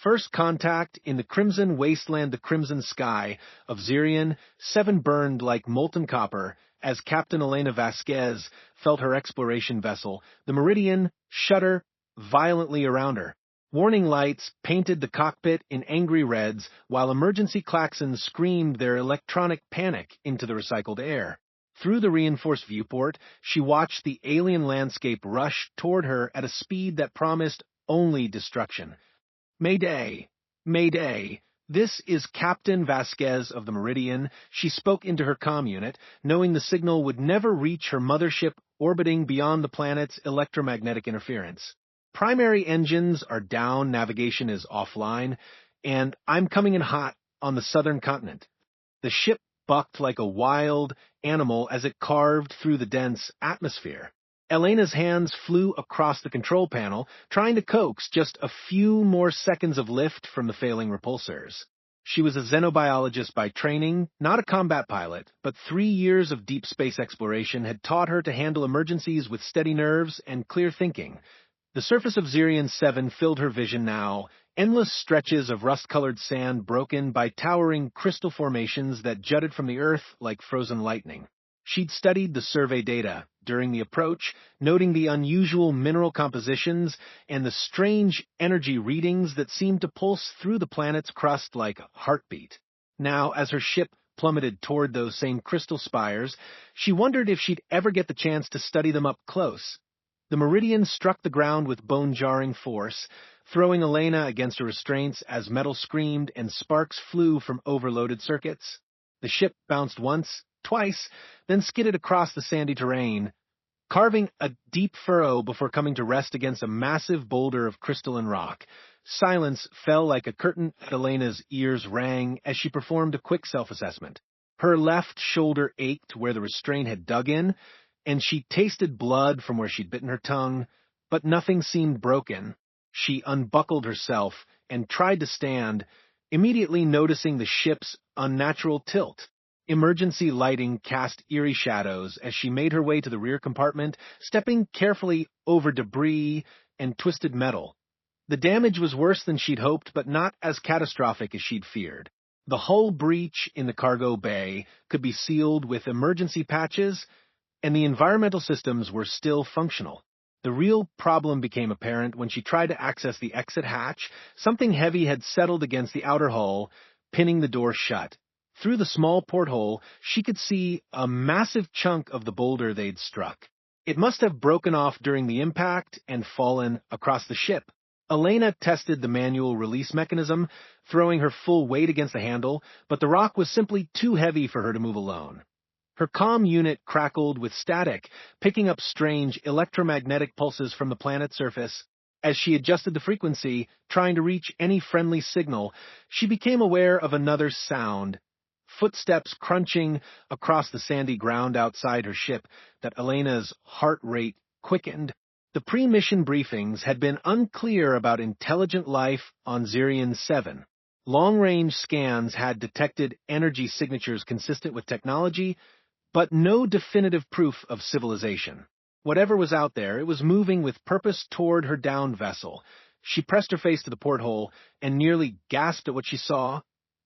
First contact in the crimson wasteland, the crimson sky of Zirian, 7 burned like molten copper as Captain Elena Vasquez felt her exploration vessel, the Meridian, shudder violently around her. Warning lights painted the cockpit in angry reds, while emergency klaxons screamed their electronic panic into the recycled air. Through the reinforced viewport, she watched the alien landscape rush toward her at a speed that promised only destruction. Mayday! Mayday! This is Captain Vasquez of the Meridian. She spoke into her comm unit, knowing the signal would never reach her mothership orbiting beyond the planet's electromagnetic interference. Primary engines are down, navigation is offline, and I'm coming in hot on the southern continent. The ship bucked like a wild animal as it carved through the dense atmosphere. Elena's hands flew across the control panel, trying to coax just a few more seconds of lift from the failing repulsors. She was a xenobiologist by training, not a combat pilot, but 3 years of deep space exploration had taught her to handle emergencies with steady nerves and clear thinking. The surface of Zirian 7 filled her vision now, endless stretches of rust-colored sand broken by towering crystal formations that jutted from the earth like frozen lightning. She'd studied the survey data during the approach, noting the unusual mineral compositions and the strange energy readings that seemed to pulse through the planet's crust like a heartbeat. Now, as her ship plummeted toward those same crystal spires, she wondered if she'd ever get the chance to study them up close. The Meridian struck the ground with bone-jarring force, throwing Elena against her restraints as metal screamed and sparks flew from overloaded circuits. The ship bounced once, twice, then skidded across the sandy terrain, carving a deep furrow before coming to rest against a massive boulder of crystalline rock. Silence fell like a curtain at Elena's ears rang as she performed a quick self-assessment. Her left shoulder ached where the restraint had dug in, and she tasted blood from where she'd bitten her tongue, but nothing seemed broken. She unbuckled herself and tried to stand, immediately noticing the ship's unnatural tilt. Emergency lighting cast eerie shadows as she made her way to the rear compartment, stepping carefully over debris and twisted metal. The damage was worse than she'd hoped, but not as catastrophic as she'd feared. The hull breach in the cargo bay could be sealed with emergency patches, and the environmental systems were still functional. The real problem became apparent when she tried to access the exit hatch. Something heavy had settled against the outer hull, pinning the door shut. Through the small porthole, she could see a massive chunk of the boulder they'd struck. It must have broken off during the impact and fallen across the ship. Elena tested the manual release mechanism, throwing her full weight against the handle, but the rock was simply too heavy for her to move alone. Her comm unit crackled with static, picking up strange electromagnetic pulses from the planet's surface. As she adjusted the frequency, trying to reach any friendly signal, she became aware of another sound. Footsteps crunching across the sandy ground outside her ship that Elena's heart rate quickened. The pre-mission briefings had been unclear about intelligent life on Zirian 7. Long-range scans had detected energy signatures consistent with technology, but no definitive proof of civilization. Whatever was out there, it was moving with purpose toward her downed vessel. She pressed her face to the porthole and nearly gasped at what she saw.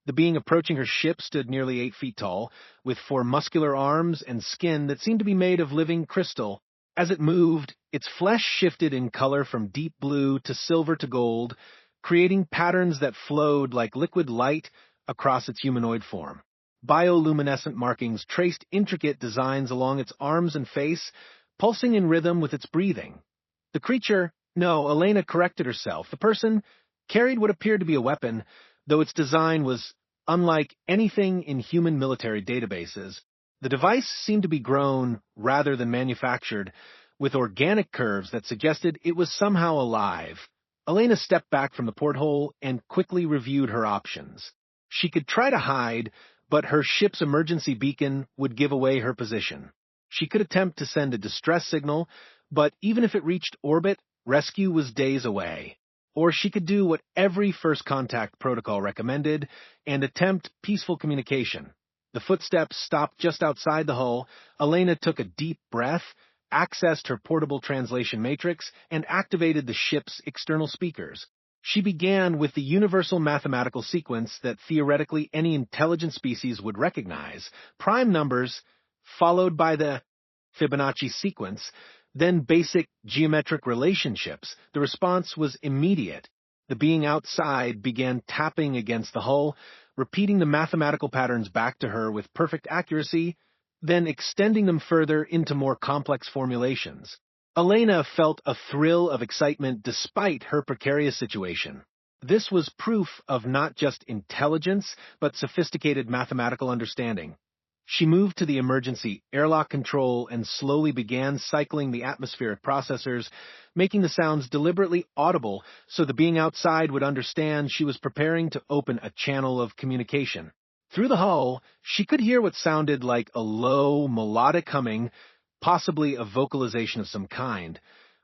The being approaching her ship stood nearly 8 feet tall, with 4 muscular arms and skin that seemed to be made of living crystal. As it moved, its flesh shifted in color from deep blue to silver to gold, creating patterns that flowed like liquid light across its humanoid form. Bioluminescent markings traced intricate designs along its arms and face, pulsing in rhythm with its breathing. The creature, no, Elena corrected herself, the person carried what appeared to be a weapon, though its design was unlike anything in human military databases. The device seemed to be grown rather than manufactured, with organic curves that suggested it was somehow alive. Elena stepped back from the porthole and quickly reviewed her options. She could try to hide, but her ship's emergency beacon would give away her position. She could attempt to send a distress signal, but even if it reached orbit, rescue was days away. Or she could do what every first contact protocol recommended and attempt peaceful communication. The footsteps stopped just outside the hull. Elena took a deep breath, accessed her portable translation matrix, and activated the ship's external speakers. She began with the universal mathematical sequence that theoretically any intelligent species would recognize, prime numbers, followed by the Fibonacci sequence, then basic geometric relationships. The response was immediate. The being outside began tapping against the hull, repeating the mathematical patterns back to her with perfect accuracy, then extending them further into more complex formulations. Elena felt a thrill of excitement despite her precarious situation. This was proof of not just intelligence, but sophisticated mathematical understanding. She moved to the emergency airlock control and slowly began cycling the atmospheric processors, making the sounds deliberately audible so the being outside would understand she was preparing to open a channel of communication. Through the hull, she could hear what sounded like a low, melodic humming, possibly a vocalization of some kind.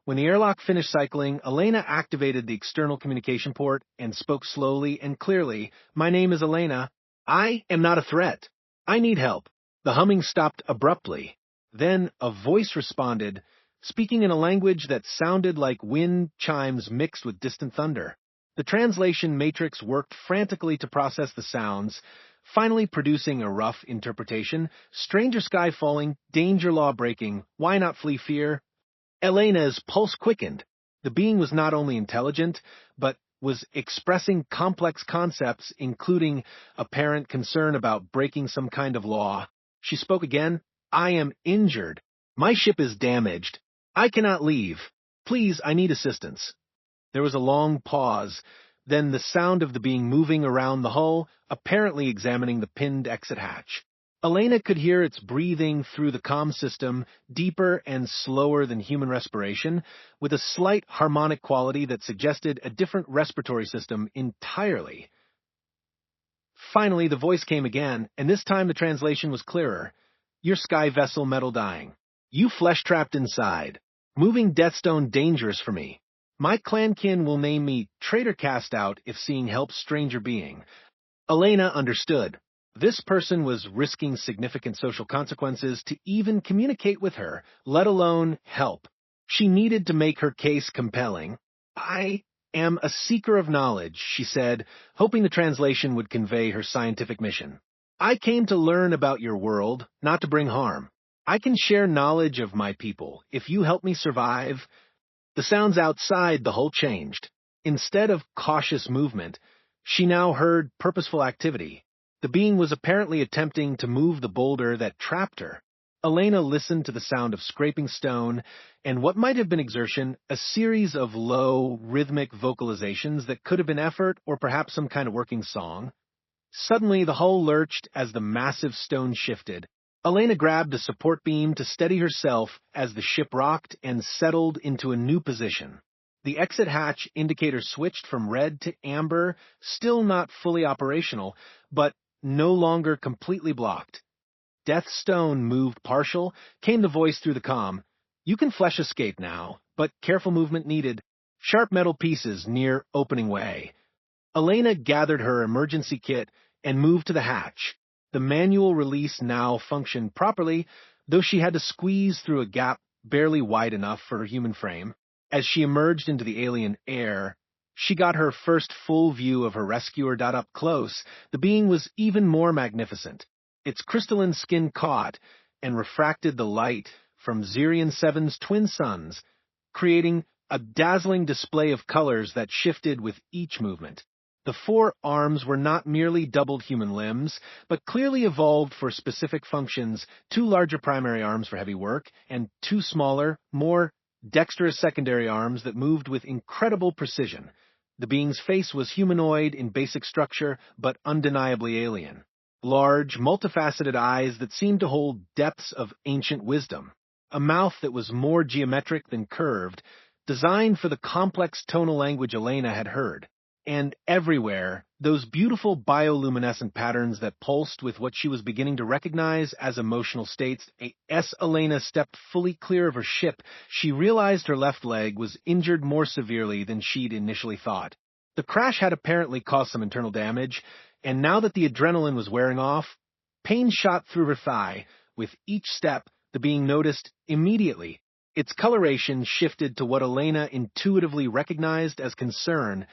When the airlock finished cycling, Elena activated the external communication port and spoke slowly and clearly. "My name is Elena. I am not a threat. I need help." The humming stopped abruptly. Then a voice responded, speaking in a language that sounded like wind chimes mixed with distant thunder. The translation matrix worked frantically to process the sounds, finally producing a rough interpretation. "Stranger sky falling, danger law breaking, why not flee fear?" Elena's pulse quickened. The being was not only intelligent, but was expressing complex concepts, including apparent concern about breaking some kind of law. She spoke again. "I am injured. My ship is damaged. I cannot leave. Please, I need assistance." There was a long pause, then the sound of the being moving around the hull, apparently examining the pinned exit hatch. Elena could hear its breathing through the comm system, deeper and slower than human respiration, with a slight harmonic quality that suggested a different respiratory system entirely. Finally, the voice came again, and this time the translation was clearer. "Your sky vessel metal dying. You flesh trapped inside. Moving Deathstone dangerous for me. My clankin will name me traitor cast out if seeing help stranger being." Elena understood. This person was risking significant social consequences to even communicate with her, let alone help. She needed to make her case compelling. "I am a seeker of knowledge," she said, hoping the translation would convey her scientific mission. "I came to learn about your world, not to bring harm. I can share knowledge of my people if you help me survive." The sounds outside the hull changed. Instead of cautious movement, she now heard purposeful activity. The being was apparently attempting to move the boulder that trapped her. Elena listened to the sound of scraping stone, and what might have been exertion, a series of low, rhythmic vocalizations that could have been effort or perhaps some kind of working song. Suddenly, the hull lurched as the massive stone shifted. Elena grabbed a support beam to steady herself as the ship rocked and settled into a new position. The exit hatch indicator switched from red to amber, still not fully operational, but no longer completely blocked. Deathstone moved partial, came the voice through the comm. "You can flesh escape now, but careful movement needed. Sharp metal pieces near opening way." Elena gathered her emergency kit and moved to the hatch. The manual release now functioned properly, though she had to squeeze through a gap barely wide enough for her human frame. As she emerged into the alien air, she got her first full view of her rescuer. Up close, the being was even more magnificent. Its crystalline skin caught and refracted the light from Zirion 7's twin suns, creating a dazzling display of colors that shifted with each movement. The 4 arms were not merely doubled human limbs, but clearly evolved for specific functions: 2 larger primary arms for heavy work, and 2 smaller, more dexterous secondary arms that moved with incredible precision. The being's face was humanoid in basic structure, but undeniably alien. Large, multifaceted eyes that seemed to hold depths of ancient wisdom. A mouth that was more geometric than curved, designed for the complex tonal language Elena had heard. And everywhere, those beautiful bioluminescent patterns that pulsed with what she was beginning to recognize as emotional states. As Elena stepped fully clear of her ship, she realized her left leg was injured more severely than she'd initially thought. The crash had apparently caused some internal damage, and now that the adrenaline was wearing off, pain shot through her thigh. With each step, the being noticed immediately. Its coloration shifted to what Elena intuitively recognized as concern.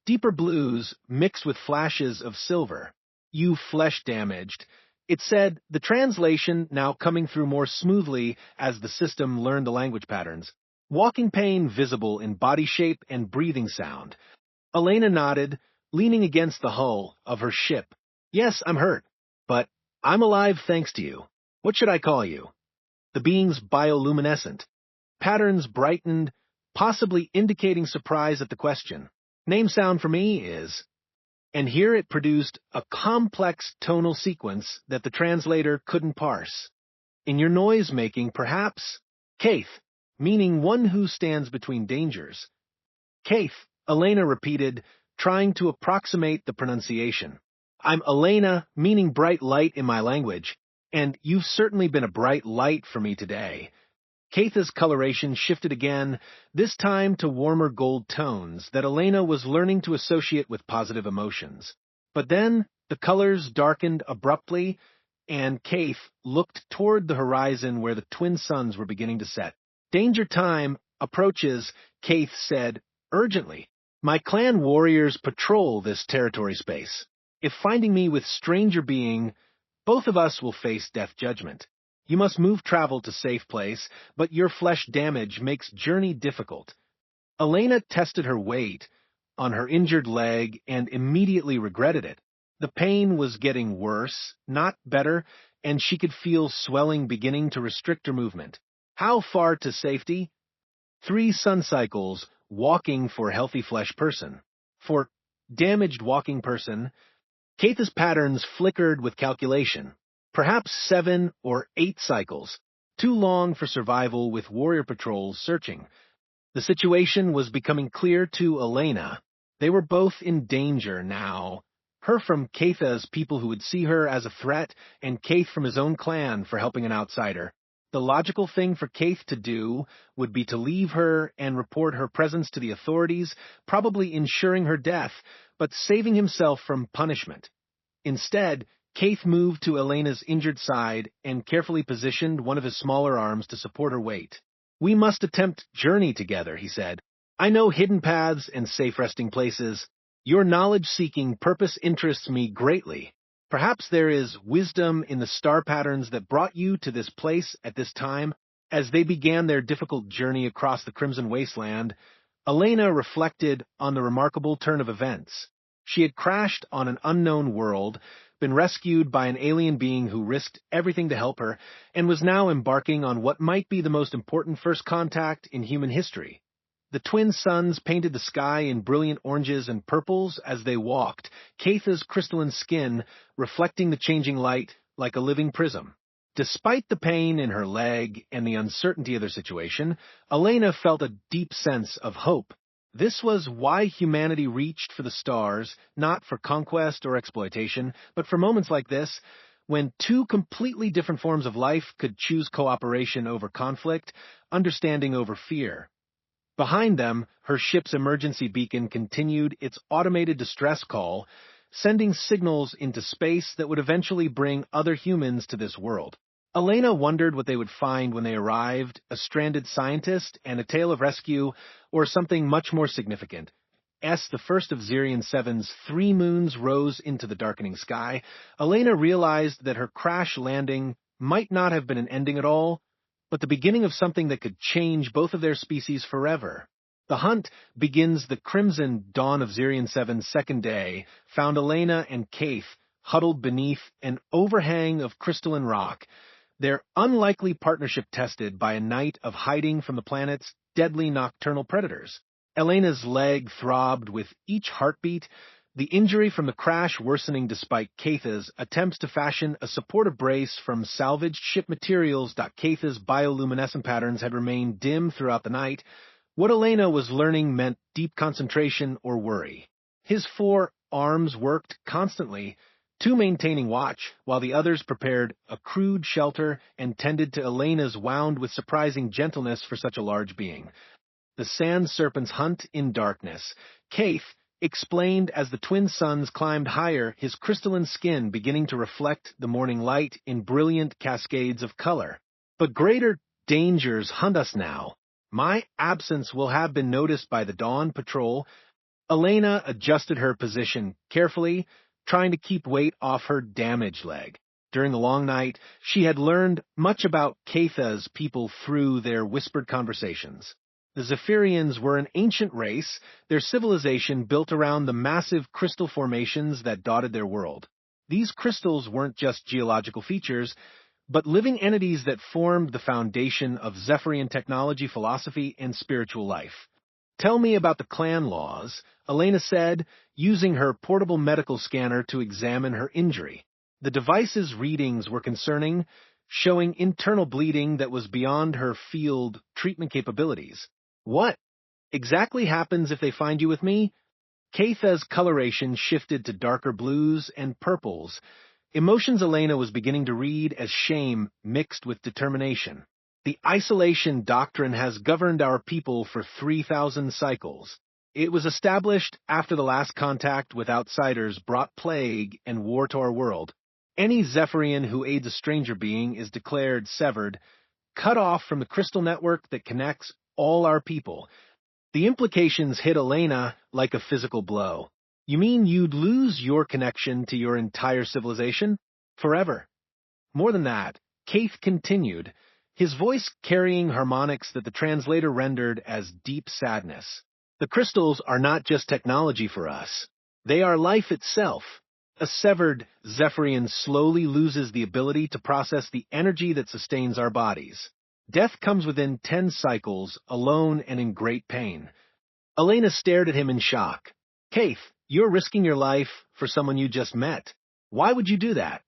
deeper blues mixed with flashes of silver. You flesh-damaged. It said, the translation now coming through more smoothly as the system learned the language patterns. Walking pain visible in body shape and breathing sound. Elena nodded, leaning against the hull of her ship. Yes, I'm hurt, but I'm alive thanks to you. What should I call you? The being's bioluminescent. Patterns brightened, possibly indicating surprise at the question. Name sound for me is... And here it produced a complex tonal sequence that the translator couldn't parse. In your noise-making, perhaps, Kaith, meaning one who stands between dangers. Kaith, Elena repeated, trying to approximate the pronunciation. I'm Elena, meaning bright light in my language, and you've certainly been a bright light for me today. Kaith's coloration shifted again, this time to warmer gold tones that Elena was learning to associate with positive emotions. But then the colors darkened abruptly, and Kaith looked toward the horizon where the twin suns were beginning to set. Danger time approaches, Kaith said urgently. My clan warriors patrol this territory space. If finding me with stranger being, both of us will face death judgment. You must move travel to safe place, but your flesh damage makes journey difficult. Elena tested her weight on her injured leg and immediately regretted it. The pain was getting worse, not better, and she could feel swelling beginning to restrict her movement. How far to safety? 3 sun cycles, walking for healthy flesh person. For damaged walking person, Kaith's patterns flickered with calculation. Perhaps 7 or 8 cycles, too long for survival with warrior patrols searching. The situation was becoming clear to Elena. They were both in danger now. Her from Kaith's people who would see her as a threat, and Kaith from his own clan for helping an outsider. The logical thing for Kaith to do would be to leave her and report her presence to the authorities, probably ensuring her death, but saving himself from punishment. Instead, Kaith moved to Elena's injured side and carefully positioned one of his smaller arms to support her weight. We must attempt journey together, he said. I know hidden paths and safe resting places. Your knowledge-seeking purpose interests me greatly. Perhaps there is wisdom in the star patterns that brought you to this place at this time. As they began their difficult journey across the Crimson Wasteland, Elena reflected on the remarkable turn of events. She had crashed on an unknown world, been rescued by an alien being who risked everything to help her, and was now embarking on what might be the most important first contact in human history. The twin suns painted the sky in brilliant oranges and purples as they walked, Kaith's crystalline skin reflecting the changing light like a living prism. Despite the pain in her leg and the uncertainty of their situation, Elena felt a deep sense of hope. This was why humanity reached for the stars, not for conquest or exploitation, but for moments like this, when 2 completely different forms of life could choose cooperation over conflict, understanding over fear. Behind them, her ship's emergency beacon continued its automated distress call, sending signals into space that would eventually bring other humans to this world. Elena wondered what they would find when they arrived, a stranded scientist and a tale of rescue, or something much more significant. The first of Zirian 7's 3 moons rose into the darkening sky. Elena realized that her crash landing might not have been an ending at all, but the beginning of something that could change both of their species forever. The hunt begins. The crimson dawn of Zirian 7's second day found Elena and Kaith huddled beneath an overhang of crystalline rock, their unlikely partnership tested by a night of hiding from the planet's deadly nocturnal predators. Elena's leg throbbed with each heartbeat, the injury from the crash worsening despite Kaith's attempts to fashion a supportive brace from salvaged ship materials. Kaith's bioluminescent patterns had remained dim throughout the night. What Elena was learning meant deep concentration or worry. His 4 arms worked constantly, 2 maintaining watch, while the others prepared a crude shelter and tended to Elena's wound with surprising gentleness for such a large being. The sand serpent's hunt in darkness. Kaith explained as the twin suns climbed higher, his crystalline skin beginning to reflect the morning light in brilliant cascades of color. But greater dangers hunt us now. My absence will have been noticed by the Dawn Patrol. Elena adjusted her position carefully, trying to keep weight off her damaged leg. During the long night, she had learned much about Catha's people through their whispered conversations. The Zephyrians were an ancient race, their civilization built around the massive crystal formations that dotted their world. These crystals weren't just geological features, but living entities that formed the foundation of Zephyrian technology, philosophy, and spiritual life. "Tell me about the clan laws," Elena said, using her portable medical scanner to examine her injury. The device's readings were concerning, showing internal bleeding that was beyond her field treatment capabilities. "What exactly happens if they find you with me?" Catha's coloration shifted to darker blues and purples. Emotions Elena was beginning to read as shame mixed with determination. "The isolation doctrine has governed our people for 3,000 cycles. It was established after the last contact with outsiders brought plague and war to our world. Any Zephyrian who aids a stranger being is declared severed, cut off from the crystal network that connects all our people." The implications hit Elena like a physical blow. "You mean you'd lose your connection to your entire civilization? Forever?" "More than that," Keith continued, his voice carrying harmonics that the translator rendered as deep sadness. "The crystals are not just technology for us. They are life itself. A severed Zephyrian slowly loses the ability to process the energy that sustains our bodies. Death comes within 10 cycles, alone and in great pain." Elena stared at him in shock. "Keith, you're risking your life for someone you just met. Why would you do that?"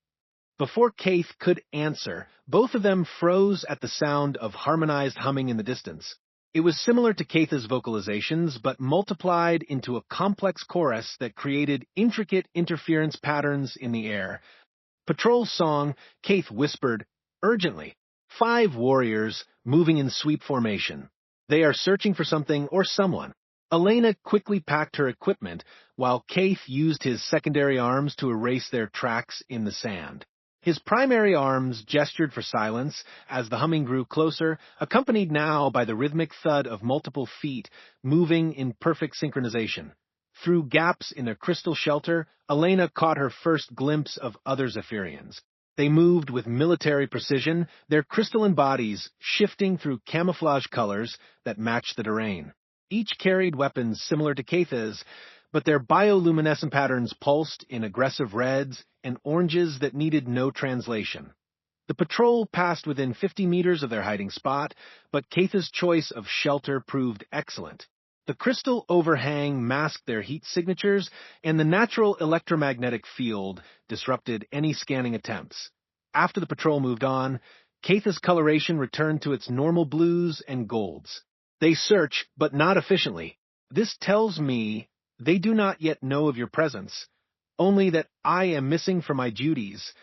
Before Keith could answer, both of them froze at the sound of harmonized humming in the distance. It was similar to Catha's vocalizations, but multiplied into a complex chorus that created intricate interference patterns in the air. "Patrol song," Keith whispered urgently. 5 warriors moving in sweep formation. They are searching for something or someone." Elena quickly packed her equipment, while Keith used his secondary arms to erase their tracks in the sand. His primary arms gestured for silence as the humming grew closer, accompanied now by the rhythmic thud of multiple feet moving in perfect synchronization. Through gaps in their crystal shelter, Elena caught her first glimpse of other Zephyrians. They moved with military precision, their crystalline bodies shifting through camouflage colors that matched the terrain. Each carried weapons similar to Catha's, but their bioluminescent patterns pulsed in aggressive reds and oranges that needed no translation. The patrol passed within 50 meters of their hiding spot, but Catha's choice of shelter proved excellent. The crystal overhang masked their heat signatures, and the natural electromagnetic field disrupted any scanning attempts. After the patrol moved on, Catha's coloration returned to its normal blues and golds. "They search, but not efficiently. This tells me they do not yet know of your presence, only that I am missing from my duties."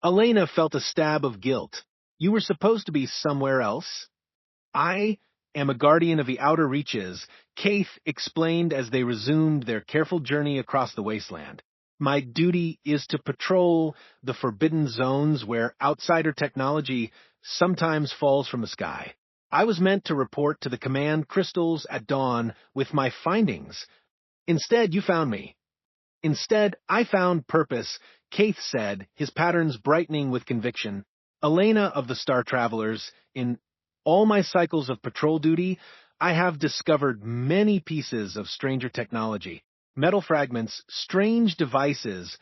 Elena felt a stab of guilt. "You were supposed to be somewhere else." "I am a guardian of the outer reaches," Keith explained as they resumed their careful journey across the wasteland. "My duty is to patrol the forbidden zones where outsider technology sometimes falls from the sky. I was meant to report to the command crystals at dawn with my findings. Instead, you found me." "Instead, I found purpose," Keith said, his patterns brightening with conviction. "Elena of the Star Travelers, in all my cycles of patrol duty, I have discovered many pieces of stranger technology. Metal fragments, strange devices,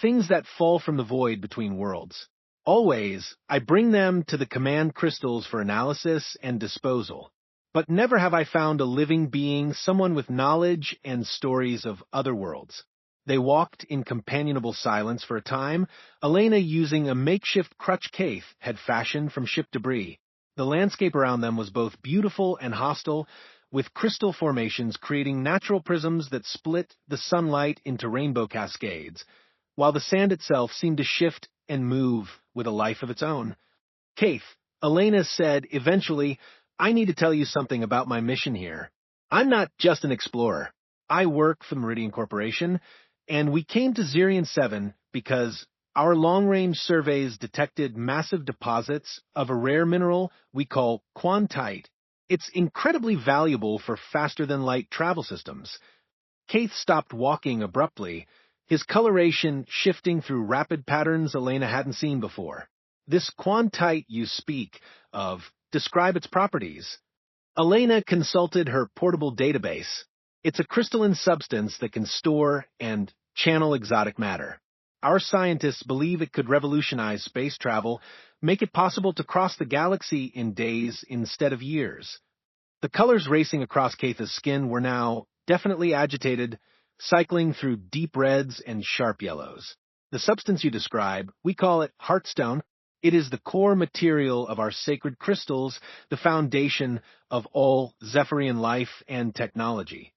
things that fall from the void between worlds. Always, I bring them to the command crystals for analysis and disposal. But never have I found a living being, someone with knowledge and stories of other worlds." They walked in companionable silence for a time, Elena using a makeshift crutch Keith had fashioned from ship debris. The landscape around them was both beautiful and hostile, with crystal formations creating natural prisms that split the sunlight into rainbow cascades, while the sand itself seemed to shift and move with a life of its own. "Keith," Elena said eventually, "I need to tell you something about my mission here. I'm not just an explorer. I work for the Meridian Corporation, and we came to Zirion 7 because our long-range surveys detected massive deposits of a rare mineral we call quantite. It's incredibly valuable for faster-than-light travel systems. Keith stopped walking abruptly, his coloration shifting through rapid patterns Elena hadn't seen before. This quantite you speak of, describe its properties. Elena consulted her portable database. It's a crystalline substance that can store and channel exotic matter. Our scientists believe it could revolutionize space travel, make it possible to cross the galaxy in days instead of years. The colors racing across Keith's skin were now definitely agitated, cycling through deep reds and sharp yellows. The substance you describe, we call it heartstone. It is the core material of our sacred crystals, the foundation of all Zephyrian life and technology.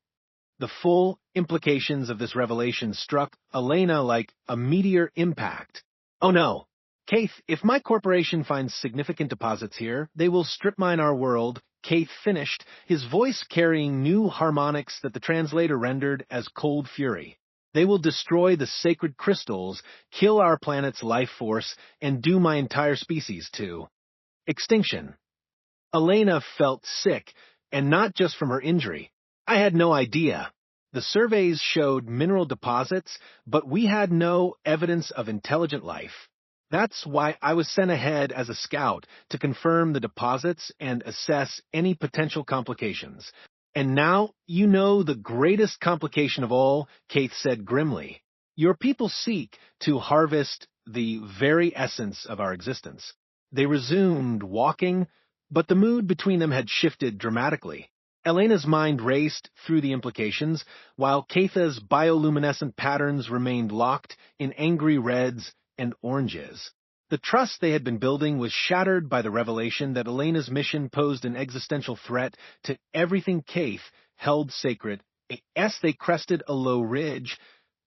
The full implications of this revelation struck Elena like a meteor impact. Oh no! Keith, if my corporation finds significant deposits here, they will strip mine our world, Keith finished, his voice carrying new harmonics that the translator rendered as cold fury. They will destroy the sacred crystals, kill our planet's life force, and do my entire species to extinction. Elena felt sick, and not just from her injury. I had no idea. The surveys showed mineral deposits, but we had no evidence of intelligent life. That's why I was sent ahead as a scout to confirm the deposits and assess any potential complications. And now you know the greatest complication of all, Keith said grimly. Your people seek to harvest the very essence of our existence. They resumed walking, but the mood between them had shifted dramatically. Elena's mind raced through the implications, while Keith's bioluminescent patterns remained locked in angry reds and oranges. The trust they had been building was shattered by the revelation that Elena's mission posed an existential threat to everything Keith held sacred. As they crested a low ridge,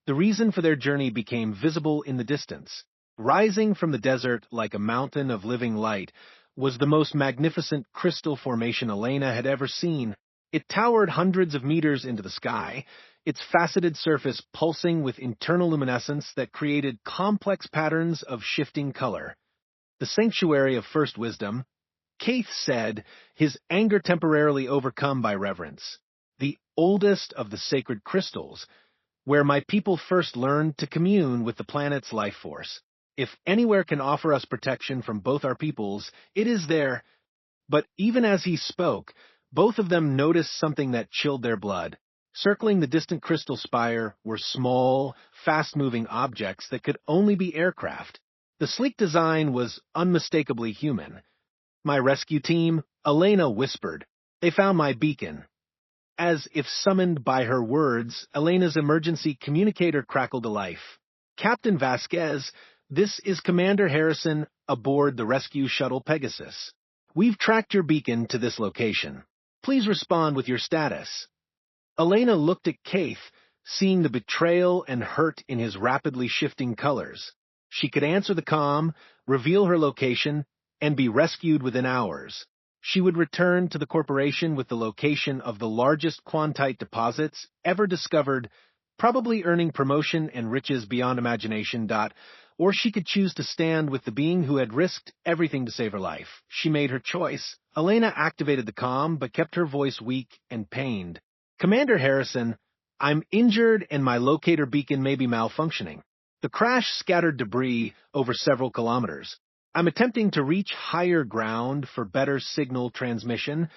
the reason for their journey became visible in the distance. Rising from the desert like a mountain of living light was the most magnificent crystal formation Elena had ever seen. It towered hundreds of meters into the sky, its faceted surface pulsing with internal luminescence that created complex patterns of shifting color. The sanctuary of first wisdom, Keith said, his anger temporarily overcome by reverence. The oldest of the sacred crystals, where my people first learned to commune with the planet's life force. If anywhere can offer us protection from both our peoples, it is there. But even as he spoke, both of them noticed something that chilled their blood. Circling the distant crystal spire were small, fast-moving objects that could only be aircraft. The sleek design was unmistakably human. My rescue team, Elena whispered. They found my beacon. As if summoned by her words, Elena's emergency communicator crackled to life. Captain Vasquez, this is Commander Harrison aboard the rescue shuttle Pegasus. We've tracked your beacon to this location. Please respond with your status. Elena looked at Keith, seeing the betrayal and hurt in his rapidly shifting colors. She could answer the comm, reveal her location, and be rescued within hours. She would return to the corporation with the location of the largest quantite deposits ever discovered, probably earning promotion and riches beyond imagination. Or she could choose to stand with the being who had risked everything to save her life. She made her choice. Elena activated the comm, but kept her voice weak and pained. Commander Harrison, I'm injured and my locator beacon may be malfunctioning. The crash scattered debris over several kilometers. I'm attempting to reach higher ground for better signal transmission.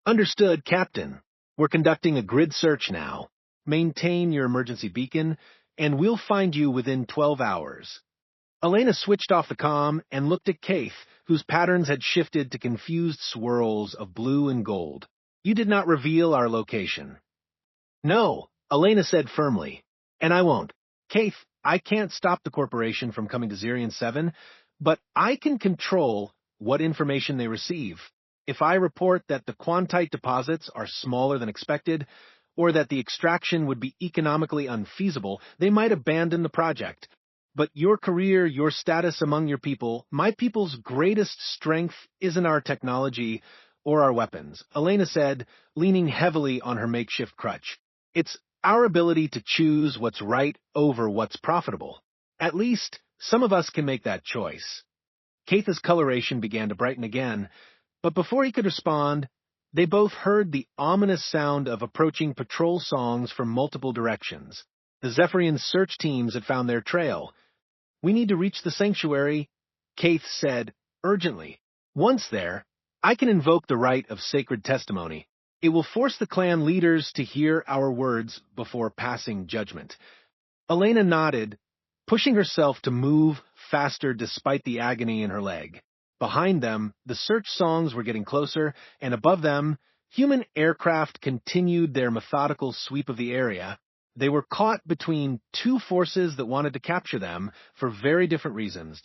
Understood, Captain. We're conducting a grid search now. Maintain your emergency beacon, and we'll find you within 12 hours. Elena switched off the comm and looked at Keith, whose patterns had shifted to confused swirls of blue and gold. You did not reveal our location. No, Elena said firmly. And I won't. Keith, I can't stop the corporation from coming to Zirion 7, but I can control what information they receive. If I report that the quantite deposits are smaller than expected, or that the extraction would be economically unfeasible, they might abandon the project. But your career, your status among your people, my people's greatest strength isn't our technology or our weapons, Elena said, leaning heavily on her makeshift crutch. It's our ability to choose what's right over what's profitable. At least, some of us can make that choice. Keith's coloration began to brighten again, but before he could respond, They both heard the ominous sound of approaching patrol songs from multiple directions. The Zephyrian search teams had found their trail. "We need to reach the sanctuary," Kaith said urgently. "Once there, I can invoke the right of sacred testimony. It will force the clan leaders to hear our words before passing judgment." Elena nodded, pushing herself to move faster despite the agony in her leg. Behind them, the search songs were getting closer, and above them, human aircraft continued their methodical sweep of the area. They were caught between two forces that wanted to capture them for very different reasons.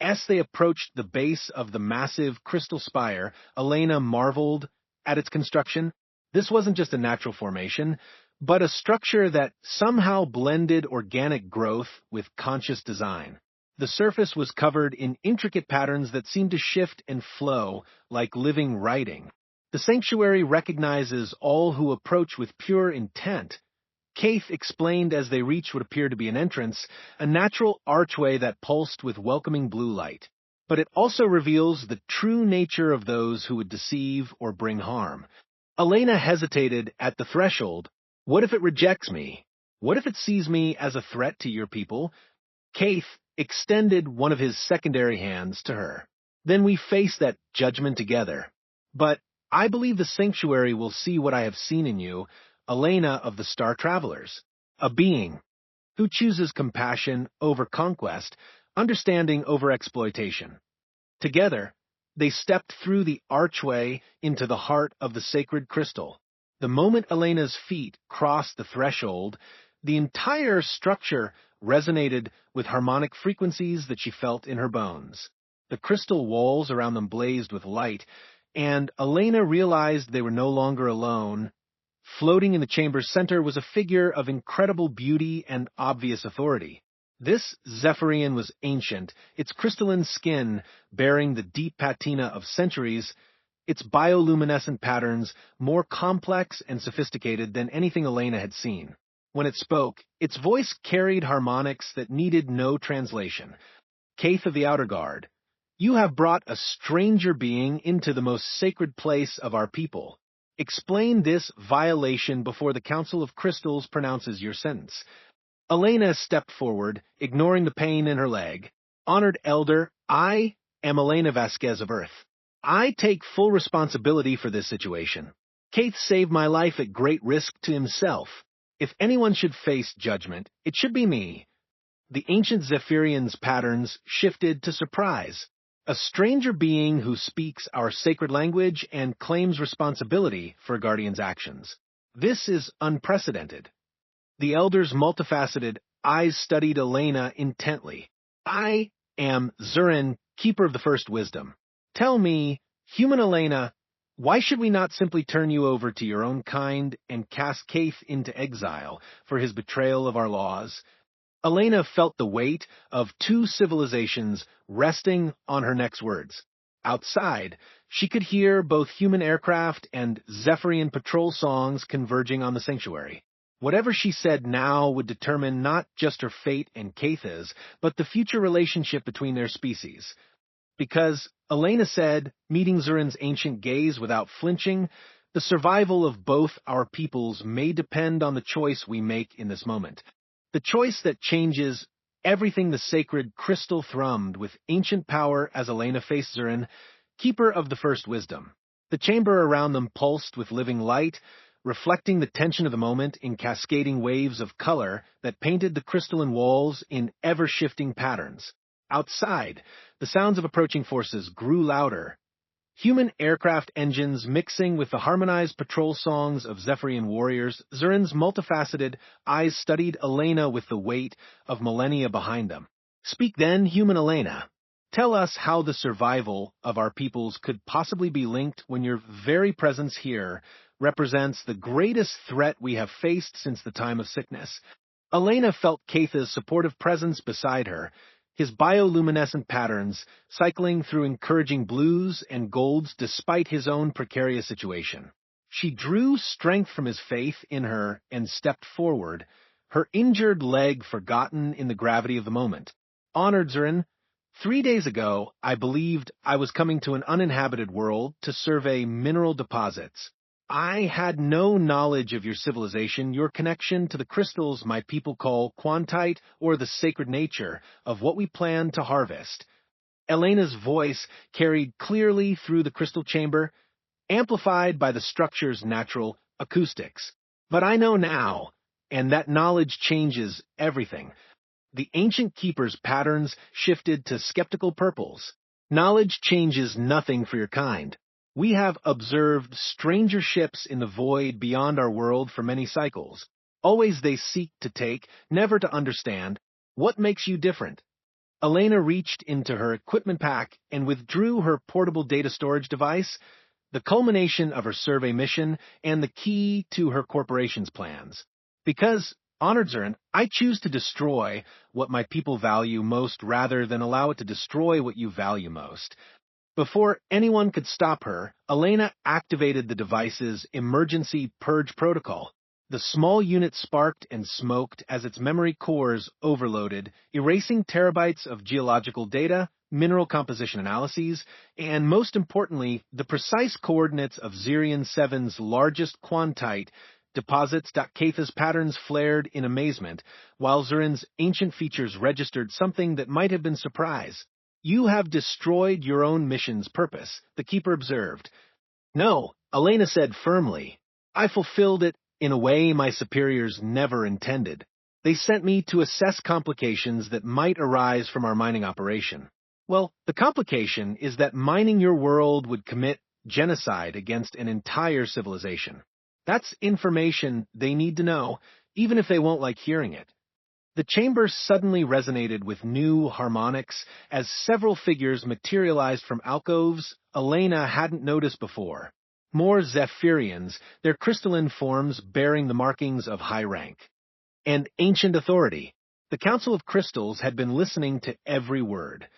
As they approached the base of the massive crystal spire, Elena marveled at its construction. This wasn't just a natural formation, but a structure that somehow blended organic growth with conscious design. The surface was covered in intricate patterns that seemed to shift and flow like living writing. The sanctuary recognizes all who approach with pure intent. Kaith explained as they reached what appeared to be an entrance, a natural archway that pulsed with welcoming blue light. But it also reveals the true nature of those who would deceive or bring harm. Elena hesitated at the threshold. "What if it rejects me? What if it sees me as a threat to your people?" Kaith extended one of his secondary hands to her. "Then we face that judgment together. But I believe the sanctuary will see what I have seen in you, Elena of the Star Travelers, a being who chooses compassion over conquest, understanding over exploitation." Together, they stepped through the archway into the heart of the sacred crystal. The moment Elena's feet crossed the threshold, the entire structure resonated with harmonic frequencies that she felt in her bones. The crystal walls around them blazed with light, and Elena realized they were no longer alone. Floating in the chamber's center was a figure of incredible beauty and obvious authority. This Zephyrian was ancient, its crystalline skin bearing the deep patina of centuries, its bioluminescent patterns more complex and sophisticated than anything Elena had seen. When it spoke, its voice carried harmonics that needed no translation. "Kaith of the Outer Guard, you have brought a stranger being into the most sacred place of our people. Explain this violation before the Council of Crystals pronounces your sentence." Elena stepped forward, ignoring the pain in her leg. "Honored Elder, I am Elena Vasquez of Earth. I take full responsibility for this situation. Kaith saved my life at great risk to himself. If anyone should face judgment, it should be me." The ancient Zephyrian's patterns shifted to surprise. "A stranger being who speaks our sacred language and claims responsibility for a guardian's actions. This is unprecedented." The elder's multifaceted eyes studied Elena intently. "I am Zurin, Keeper of the First Wisdom. Tell me, human Elena, why should we not simply turn you over to your own kind and cast Kaith into exile for his betrayal of our laws?" Elena felt the weight of two civilizations resting on her next words. Outside, she could hear both human aircraft and Zephyrian patrol songs converging on the sanctuary. Whatever she said now would determine not just her fate and Kaith's, but the future relationship between their species. Because, Elena said, meeting Zurin's ancient gaze without flinching, the survival of both our peoples may depend on the choice we make in this moment. The choice that changes everything. The sacred crystal thrummed with ancient power as Elena faced Zurin, Keeper of the First Wisdom. The chamber around them pulsed with living light, reflecting the tension of the moment in cascading waves of color that painted the crystalline walls in ever-shifting patterns. Outside, the sounds of approaching forces grew louder. Human aircraft engines mixing with the harmonized patrol songs of Zephyrian warriors, Zurin's multifaceted eyes studied Elena with the weight of millennia behind them. "Speak then, human Elena. Tell us how the survival of our peoples could possibly be linked when your very presence here represents the greatest threat we have faced since the time of sickness." Elena felt Kaith's supportive presence beside her, his bioluminescent patterns cycling through encouraging blues and golds despite his own precarious situation. She drew strength from his faith in her and stepped forward, her injured leg forgotten in the gravity of the moment. "Honored Zurin, 3 days ago, I believed I was coming to an uninhabited world to survey mineral deposits. I had no knowledge of your civilization, your connection to the crystals my people call quantite, or the sacred nature of what we plan to harvest. Elena's voice carried clearly through the crystal chamber, amplified by the structure's natural acoustics. But I know now, and that knowledge changes everything. The ancient keeper's patterns shifted to skeptical purples. Knowledge changes nothing for your kind. We have observed stranger ships in the void beyond our world for many cycles. Always they seek to take, never to understand. What makes you different? Elena reached into her equipment pack and withdrew her portable data storage device, the culmination of her survey mission and the key to her corporation's plans. Because, honored Zurin, I choose to destroy what my people value most rather than allow it to destroy what you value most. Before anyone could stop her, Elena activated the device's emergency purge protocol. The small unit sparked and smoked as its memory cores overloaded, erasing terabytes of geological data, mineral composition analyses, and most importantly, the precise coordinates of Zirion 7's largest quantite deposits. Katha's patterns flared in amazement, while Zurin's ancient features registered something that might have been surprise. You have destroyed your own mission's purpose, the Keeper observed. No, Elena said firmly. I fulfilled it in a way my superiors never intended. They sent me to assess complications that might arise from our mining operation. Well, the complication is that mining your world would commit genocide against an entire civilization. That's information they need to know, even if they won't like hearing it. The chamber suddenly resonated with new harmonics as several figures materialized from alcoves Elena hadn't noticed before. More Zephyrians, their crystalline forms bearing the markings of high rank. And ancient authority. The Council of Crystals had been listening to every word.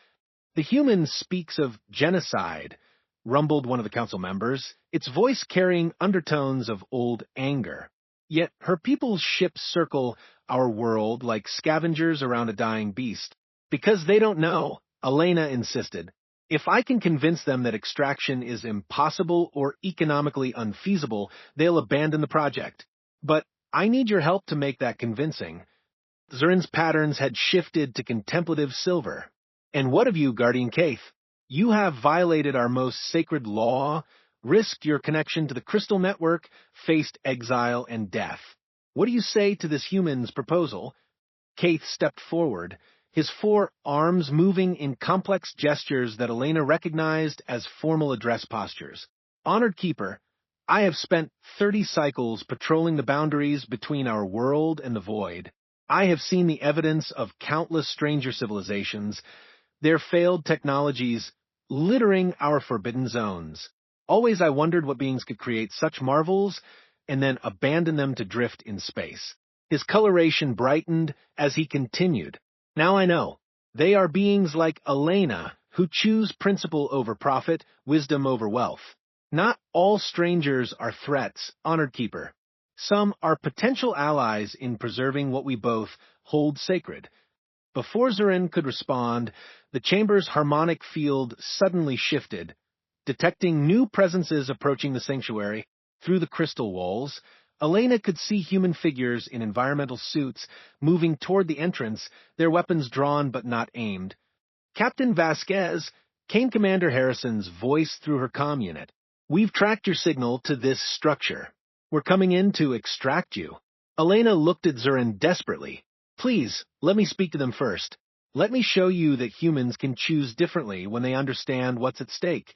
The human speaks of genocide, rumbled one of the council members, its voice carrying undertones of old anger. Yet her people's ships circle our world like scavengers around a dying beast. Because they don't know, Elena insisted. If I can convince them that extraction is impossible or economically unfeasible, they'll abandon the project. But I need your help to make that convincing. Zurin's patterns had shifted to contemplative silver. And what of you, Guardian Kaith? You have violated our most sacred law, risked your connection to the Crystal Network, faced exile and death. What do you say to this human's proposal? Kaith stepped forward, his 4 arms moving in complex gestures that Elena recognized as formal address postures. Honored Keeper, I have spent 30 cycles patrolling the boundaries between our world and the void. I have seen the evidence of countless stranger civilizations, their failed technologies littering our forbidden zones. Always I wondered what beings could create such marvels and then abandon them to drift in space. His coloration brightened as he continued. Now I know. They are beings like Elena who choose principle over profit, wisdom over wealth. Not all strangers are threats, Honored Keeper. Some are potential allies in preserving what we both hold sacred. Before Zurin could respond, the chamber's harmonic field suddenly shifted. Detecting new presences approaching the sanctuary through the crystal walls, Elena could see human figures in environmental suits moving toward the entrance, their weapons drawn but not aimed. Captain Vasquez, came Commander Harrison's voice through her comm unit. We've tracked your signal to this structure. We're coming in to extract you. Elena looked at Zurin desperately. Please, let me speak to them first. Let me show you that humans can choose differently when they understand what's at stake.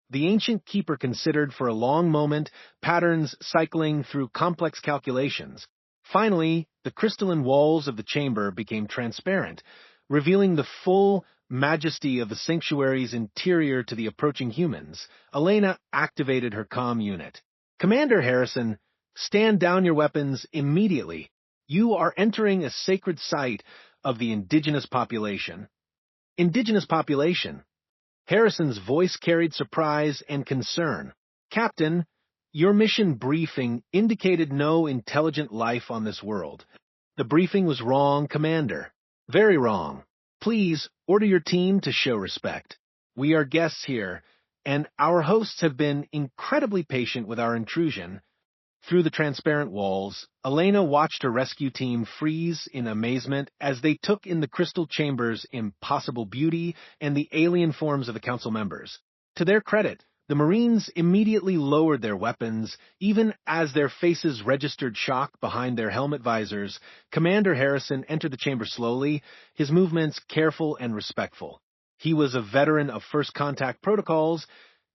The ancient keeper considered for a long moment, patterns cycling through complex calculations. Finally, the crystalline walls of the chamber became transparent, revealing the full majesty of the sanctuary's interior to the approaching humans. Elena activated her comm unit. Commander Harrison, stand down your weapons immediately. You are entering a sacred site of the indigenous population. Indigenous population? Harrison's voice carried surprise and concern. Captain, your mission briefing indicated no intelligent life on this world. The briefing was wrong, Commander. Very wrong. Please order your team to show respect. We are guests here, and our hosts have been incredibly patient with our intrusion. Through the transparent walls, Elena watched her rescue team freeze in amazement as they took in the crystal chamber's impossible beauty and the alien forms of the council members. To their credit, the Marines immediately lowered their weapons, even as their faces registered shock behind their helmet visors. Commander Harrison entered the chamber slowly, his movements careful and respectful. He was a veteran of first contact protocols,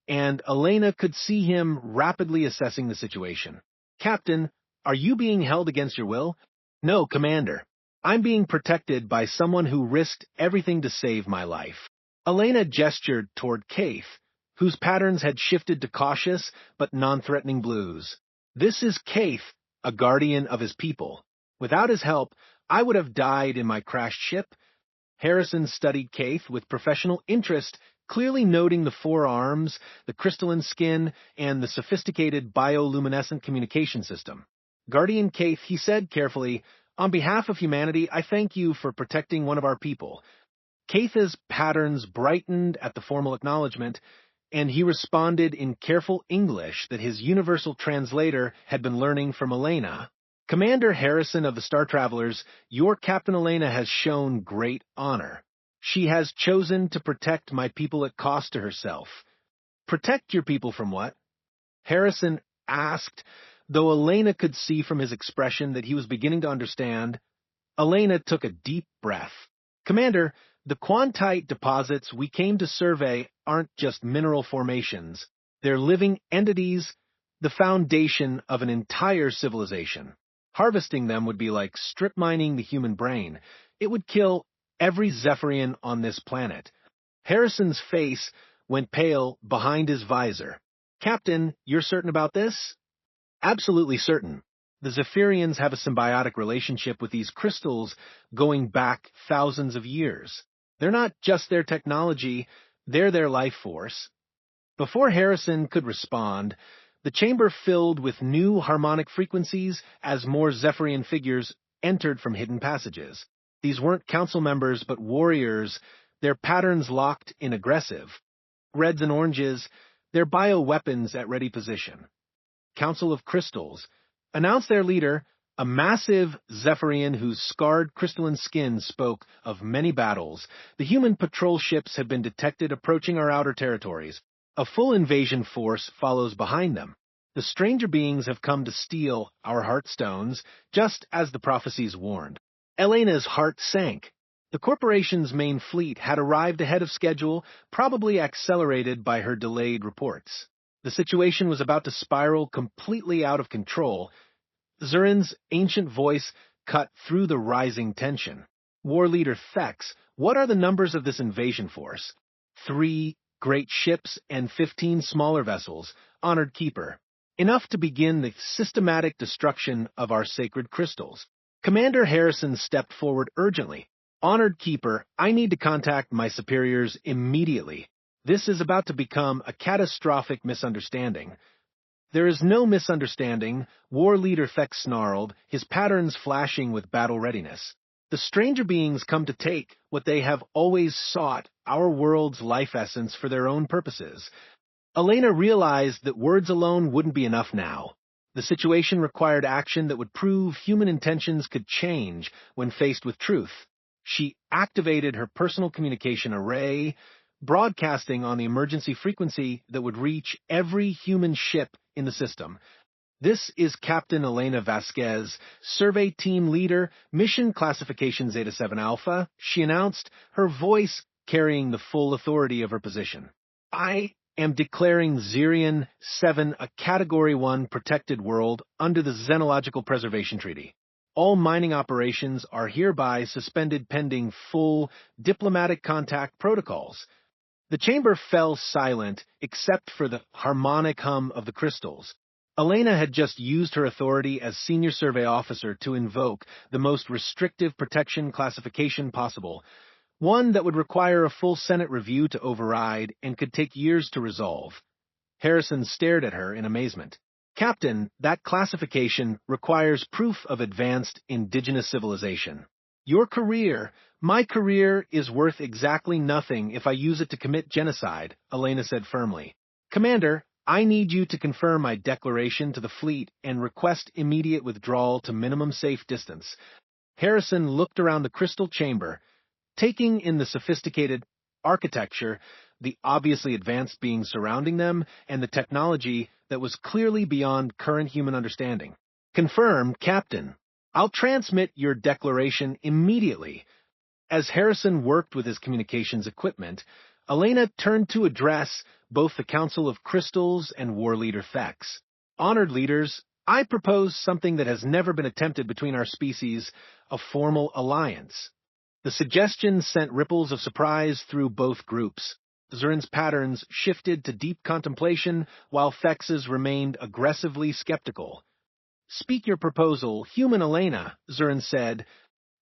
and Elena could see him rapidly assessing the situation. Captain, are you being held against your will? No, Commander. I'm being protected by someone who risked everything to save my life. Elena gestured toward Kaith, whose patterns had shifted to cautious but non-threatening blues. This is Kaith, a guardian of his people. Without his help, I would have died in my crashed ship. Harrison studied Kaith with professional interest, clearly noting the four arms, the crystalline skin, and the sophisticated bioluminescent communication system. Guardian Kaith, he said carefully, on behalf of humanity, I thank you for protecting one of our people. Kaith's patterns brightened at the formal acknowledgement, and he responded in careful English that his universal translator had been learning from Elena. Commander Harrison of the Star Travelers, your Captain Elena has shown great honor. She has chosen to protect my people at cost to herself. Protect your people from what? Harrison asked, though Elena could see from his expression that he was beginning to understand. Elena took a deep breath. Commander, the quantite deposits we came to survey aren't just mineral formations. They're living entities, the foundation of an entire civilization. Harvesting them would be like strip mining the human brain. It would kill every Zephyrian on this planet. Harrison's face went pale behind his visor. Captain, you're certain about this? Absolutely certain. The Zephyrians have a symbiotic relationship with these crystals going back thousands of years. They're not just their technology, they're their life force. Before Harrison could respond, the chamber filled with new harmonic frequencies as more Zephyrian figures entered from hidden passages. These weren't council members, but warriors, their patterns locked in aggressive. Reds and oranges, their bioweapons at ready position. Council of Crystals announced their leader, a massive Zephyrian whose scarred crystalline skin spoke of many battles. The human patrol ships have been detected approaching our outer territories. A full invasion force follows behind them. The stranger beings have come to steal our heartstones, just as the prophecies warned. Elena's heart sank. The corporation's main fleet had arrived ahead of schedule, probably accelerated by her delayed reports. The situation was about to spiral completely out of control. Zurin's ancient voice cut through the rising tension. War leader Thex, what are the numbers of this invasion force? 3 great ships and 15 smaller vessels, Honored Keeper. Enough to begin the systematic destruction of our sacred crystals. Commander Harrison stepped forward urgently. Honored Keeper, I need to contact my superiors immediately. This is about to become a catastrophic misunderstanding. There is no misunderstanding, War Leader Thex snarled, his patterns flashing with battle readiness. The stranger beings come to take what they have always sought, our world's life essence, for their own purposes. Elena realized that words alone wouldn't be enough now. The situation required action that would prove human intentions could change when faced with truth. She activated her personal communication array, broadcasting on the emergency frequency that would reach every human ship in the system. This is Captain Elena Vasquez, Survey Team Leader, Mission Classification Zeta-7 Alpha, she announced, her voice carrying the full authority of her position. I am declaring Zirian 7 a Category 1 protected world under the Xenological Preservation Treaty. All mining operations are hereby suspended pending full diplomatic contact protocols. The chamber fell silent except for the harmonic hum of the crystals. Elena had just used her authority as senior survey officer to invoke the most restrictive protection classification possible, one that would require a full Senate review to override and could take years to resolve. Harrison stared at her in amazement. Captain, that classification requires proof of advanced indigenous civilization. Your career. My career is worth exactly nothing if I use it to commit genocide, Elena said firmly. Commander, I need you to confirm my declaration to the fleet and request immediate withdrawal to minimum safe distance. Harrison looked around the crystal chamber, taking in the sophisticated architecture, the obviously advanced beings surrounding them, and the technology that was clearly beyond current human understanding. Confirmed, Captain. I'll transmit your declaration immediately. As Harrison worked with his communications equipment, Elena turned to address both the Council of Crystals and War Leader Thex. Honored leaders, I propose something that has never been attempted between our species, a formal alliance. The suggestion sent ripples of surprise through both groups. Zurin's patterns shifted to deep contemplation, while Thex's remained aggressively skeptical. Speak your proposal, human Elena, Zurin said.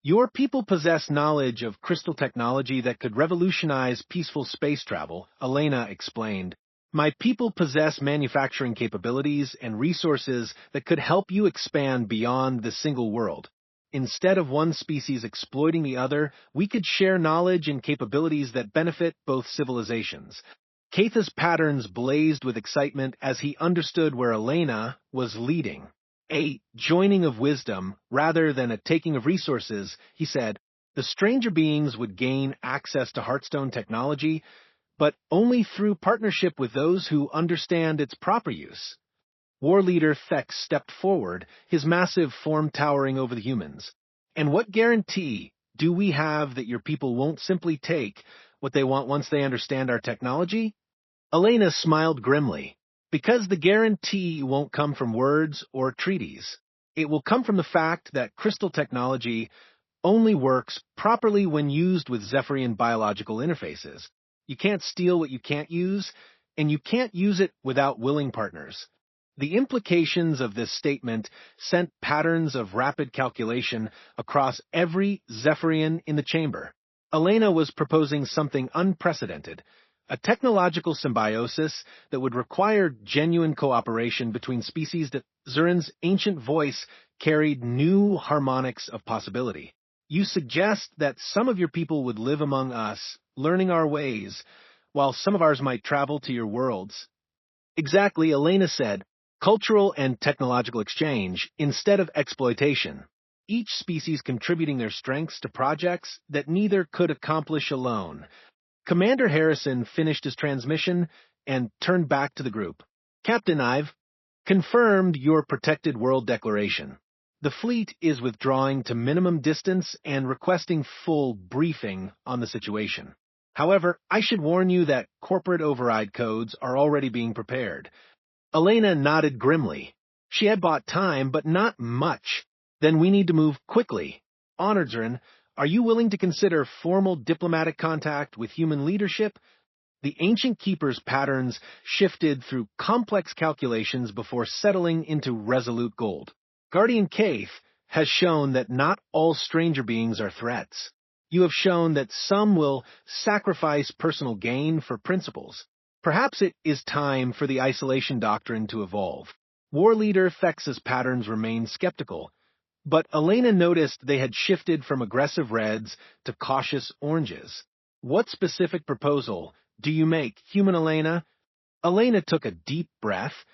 Your people possess knowledge of crystal technology that could revolutionize peaceful space travel, Elena explained. My people possess manufacturing capabilities and resources that could help you expand beyond the single world. Instead of one species exploiting the other, we could share knowledge and capabilities that benefit both civilizations. Keitha's patterns blazed with excitement as he understood where Elena was leading. A joining of wisdom, rather than a taking of resources, he said. The stranger beings would gain access to Heartstone technology, but only through partnership with those who understand its proper use. War Leader Thex stepped forward, his massive form towering over the humans. And what guarantee do we have that your people won't simply take what they want once they understand our technology? Elena smiled grimly. Because the guarantee won't come from words or treaties. It will come from the fact that crystal technology only works properly when used with Zephyrian biological interfaces. You can't steal what you can't use, and you can't use it without willing partners. The implications of this statement sent patterns of rapid calculation across every Zephyrian in the chamber. Elena was proposing something unprecedented, a technological symbiosis that would require genuine cooperation between species that Zurin's ancient voice carried new harmonics of possibility. You suggest that some of your people would live among us, learning our ways, while some of ours might travel to your worlds. Exactly, Elena said. Cultural and technological exchange instead of exploitation. Each species contributing their strengths to projects that neither could accomplish alone. Commander Harrison finished his transmission and turned back to the group. Captain, I've confirmed your protected world declaration. The fleet is withdrawing to minimum distance and requesting full briefing on the situation. However, I should warn you that corporate override codes are already being prepared. Elena nodded grimly. She had bought time, but not much. Then we need to move quickly. Honored Zurin, are you willing to consider formal diplomatic contact with human leadership? The ancient keeper's patterns shifted through complex calculations before settling into resolute gold. Guardian Keith has shown that not all stranger beings are threats. You have shown that some will sacrifice personal gain for principles. Perhaps it is time for the isolation doctrine to evolve. War Leader Thex's patterns remained skeptical, but Elena noticed they had shifted from aggressive reds to cautious oranges. What specific proposal do you make, human Elena? Elena took a deep breath,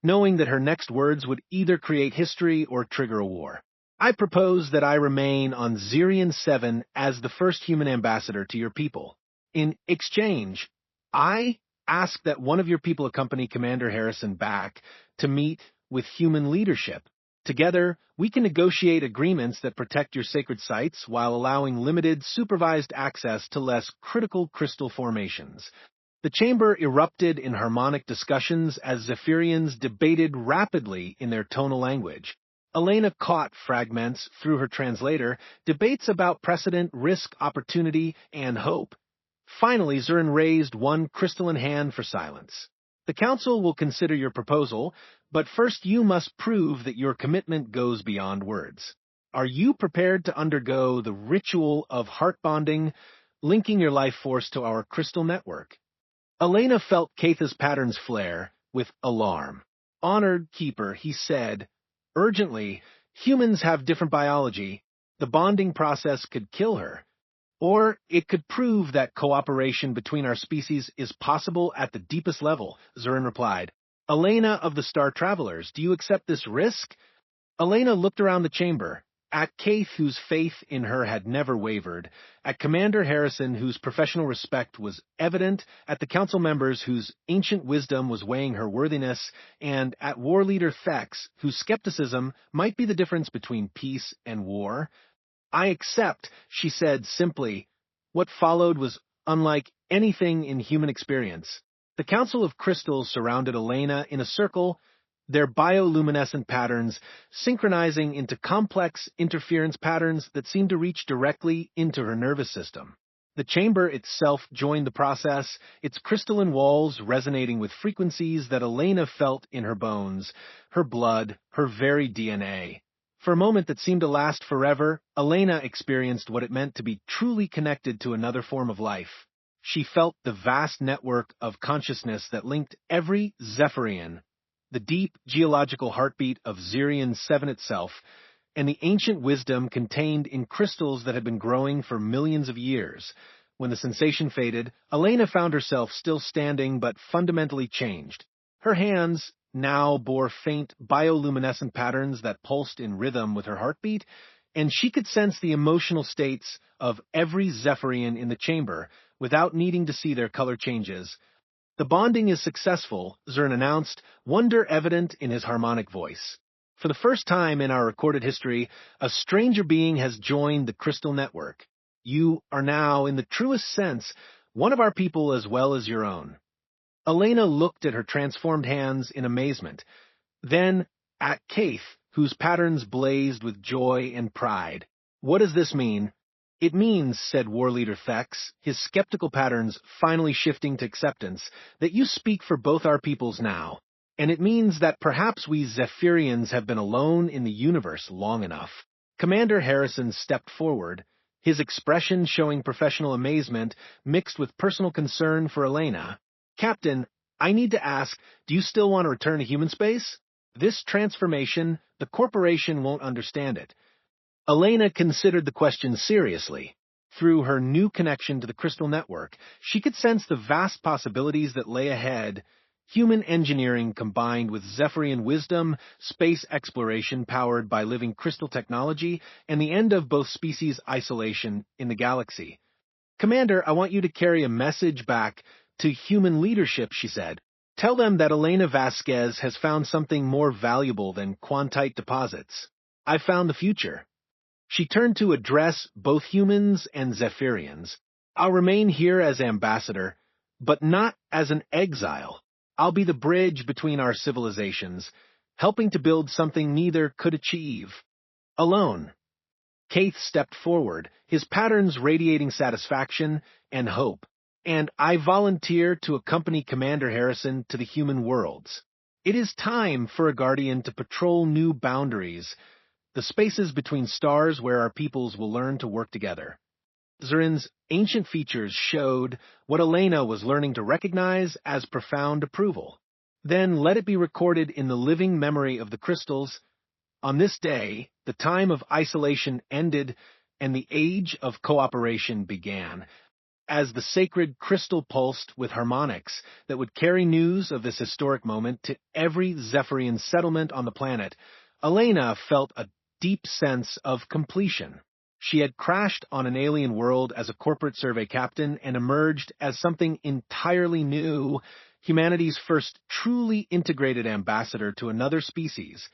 knowing that her next words would either create history or trigger a war. I propose that I remain on Zirian 7 as the first human ambassador to your people. In exchange, I ask that one of your people accompany Commander Harrison back to meet with human leadership. Together, we can negotiate agreements that protect your sacred sites while allowing limited, supervised access to less critical crystal formations. The chamber erupted in harmonic discussions as Zephyrians debated rapidly in their tonal language. Elena caught fragments through her translator, debates about precedent, risk, opportunity, and hope. Finally, Zurin raised one crystalline hand for silence. The Council will consider your proposal, but first you must prove that your commitment goes beyond words. Are you prepared to undergo the ritual of heart bonding, linking your life force to our crystal network? Elena felt Keitha's patterns flare with alarm. Honored Keeper, he said, urgently, humans have different biology. The bonding process could kill her, or it could prove that cooperation between our species is possible at the deepest level, Zurin replied. Elena of the Star Travelers, do you accept this risk? Elena looked around the chamber, at Kaith, whose faith in her had never wavered, at Commander Harrison, whose professional respect was evident, at the council members whose ancient wisdom was weighing her worthiness, and at war leader Thex, whose skepticism might be the difference between peace and war. I accept, she said simply. What followed was unlike anything in human experience. The Council of Crystals surrounded Elena in a circle, their bioluminescent patterns synchronizing into complex interference patterns that seemed to reach directly into her nervous system. The chamber itself joined the process, its crystalline walls resonating with frequencies that Elena felt in her bones, her blood, her very DNA. For a moment that seemed to last forever, Elena experienced what it meant to be truly connected to another form of life. She felt the vast network of consciousness that linked every Zephyrian, the deep geological heartbeat of Zirion 7 itself, and the ancient wisdom contained in crystals that had been growing for millions of years. When the sensation faded, Elena found herself still standing but fundamentally changed. Her hands now bore faint bioluminescent patterns that pulsed in rhythm with her heartbeat, and she could sense the emotional states of every Zephyrian in the chamber without needing to see their color changes. The bonding is successful, Zurin announced, wonder evident in his harmonic voice. For the first time in our recorded history, a stranger being has joined the Crystal Network. You are now, in the truest sense, one of our people as well as your own. Elena looked at her transformed hands in amazement, then at Kaith, whose patterns blazed with joy and pride. What does this mean? It means, said war leader Thex, his skeptical patterns finally shifting to acceptance, that you speak for both our peoples now. And it means that perhaps we Zephyrians have been alone in the universe long enough. Commander Harrison stepped forward, his expression showing professional amazement mixed with personal concern for Elena. Captain, I need to ask, do you still want to return to human space? This transformation, the corporation won't understand it. Elena considered the question seriously. Through her new connection to the Crystal Network, she could sense the vast possibilities that lay ahead. Human engineering combined with Zephyrian wisdom, space exploration powered by living crystal technology, and the end of both species isolation in the galaxy. Commander, I want you to carry a message back to human leadership, she said. Tell them that Elena Vasquez has found something more valuable than quantite deposits. I've found the future. She turned to address both humans and Zephyrians. I'll remain here as ambassador, but not as an exile. I'll be the bridge between our civilizations, helping to build something neither could achieve alone. Kaith stepped forward, his patterns radiating satisfaction and hope. And I volunteer to accompany Commander Harrison to the human worlds. It is time for a Guardian to patrol new boundaries, the spaces between stars where our peoples will learn to work together. Zurin's ancient features showed what Elena was learning to recognize as profound approval. Then let it be recorded in the living memory of the crystals. On this day, the time of isolation ended and the age of cooperation began, as the sacred crystal pulsed with harmonics that would carry news of this historic moment to every Zephyrian settlement on the planet. Elena felt a deep sense of completion. She had crashed on an alien world as a corporate survey captain and emerged as something entirely new, humanity's first truly integrated ambassador to another species.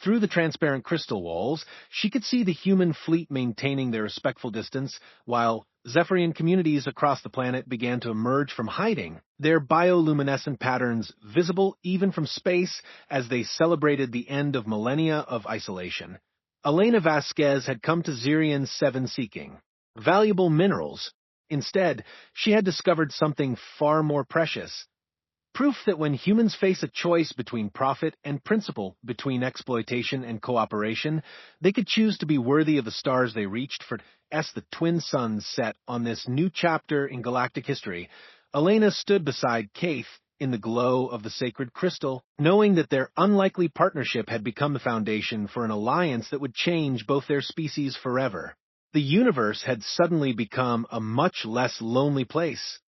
Through the transparent crystal walls, she could see the human fleet maintaining their respectful distance, while Zephyrian communities across the planet began to emerge from hiding, their bioluminescent patterns visible even from space as they celebrated the end of millennia of isolation. Elena Vasquez had come to Zirion 7 seeking valuable minerals. Instead, she had discovered something far more precious. Proof that when humans face a choice between profit and principle, between exploitation and cooperation, they could choose to be worthy of the stars they reached for. As the twin suns set on this new chapter in galactic history, Elena stood beside Kaith in the glow of the sacred crystal, knowing that their unlikely partnership had become the foundation for an alliance that would change both their species forever. The universe had suddenly become a much less lonely place.